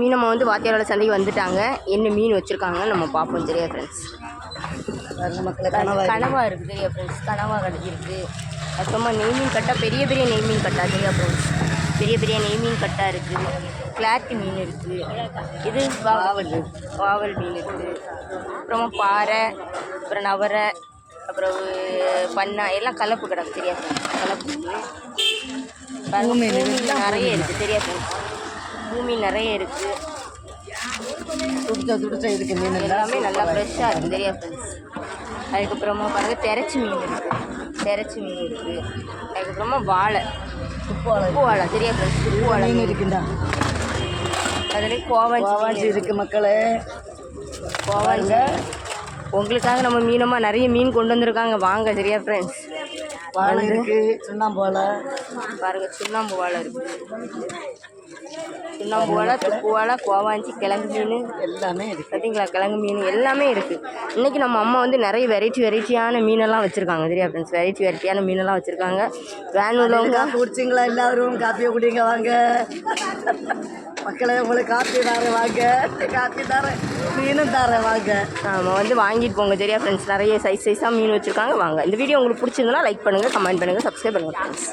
மீனம்மா வந்து வாத்தியாரோட சந்தைக்கு வந்துட்டாங்க. என்ன மீன் வச்சுருக்காங்கன்னு நம்ம பார்ப்போம். சரியா ஃப்ரெண்ட்ஸ்? கனவா இருக்குது சரியா ஃப்ரெண்ட்ஸ்? கனவா கிடைச்சிருக்கு. அப்புறமா நெய்மீன் கட்டா, பெரிய பெரிய நெய்மீன் கட்டா சரியா ஃப்ரெண்ட்ஸ்? பெரிய பெரிய நெய்மீன் கட்டா இருக்குது. கிளாத்தி மீன் இருக்குது. இது வாவல் மீன் இருக்குது. அப்புறமா பாறை, அப்புறம் நவரை, அப்புறம் பண்ணா எல்லாம் கலப்பு கிடக்கு சரியா ஃப்ரெண்ட்ஸ்? கலப்பு நிறைய இருக்குது சரியா ஃப்ரெண்ட்ஸ்? பூமி நிறைய இருக்குது. துடிச்ச இதுக்கு மீன் எல்லாமே நல்லா ஃப்ரெஷ்ஷாக இருக்குது சரியா ஃப்ரெண்ட்ஸ்? அதுக்கப்புறமா பாருங்கள் தெரச்சி மீன் இருக்குது. தெரச்சி மீன் இருக்குது. அதுக்கப்புறமா வாழை, உப்பு வாழை சரியா ஃப்ரெண்ட்ஸ்? உப்பு வாழை மீன் இருக்குண்டா. அதில் கோவாஞ்சி இருக்குது மக்களே. கோவாஞ்சி உங்களுக்காக நம்ம மீனமாக நிறைய மீன் கொண்டு வந்திருக்காங்க. வாங்க சரியா ஃப்ரெண்ட்ஸ்? வாழை இருக்குது, சுண்ணாம்பு வாழை பாருங்கள். சுண்ணாம்பு வாழை இருக்குது. சுண்ணாம்பு வாழை, துப்பு வாழை, கோவாஞ்சி, கிழங்கு மீன் எல்லாமே இருக்குது. பார்த்தீங்களா? கிழங்கு மீன் எல்லாமே இருக்குது. இன்றைக்கி நம்ம அம்மா வந்து நிறைய வெரைட்டியான மீனெல்லாம் வச்சுருக்காங்க சரியா ஃப்ரெண்ட்ஸ்? வெரைட்டியான மீனெல்லாம் வச்சுருக்காங்க. வேன் உள்ளவங்க குடிச்சிங்களா? எல்லோரும் காப்பியை குடிங்க வாங்க மக்களே. உங்களுக்கு காப்பி தரேன் வாங்க, காப்பி தரேன், மீனும் தரேன் வாங்க. ஆமாம், வந்து வாங்கிட்டு போங்க சரியா ஃப்ரெண்ட்ஸ்? நிறைய சைஸாக மீன் வச்சுருக்காங்க. வாங்க. இந்த வீடியோ உங்களுக்கு பிடிச்சிருந்தனா லைக் பண்ணுங்கள், கமெண்ட் பண்ணுங்கள், சப்ஸ்கிரைப் பண்ணுங்கள் ஃப்ரெண்ட்ஸ்.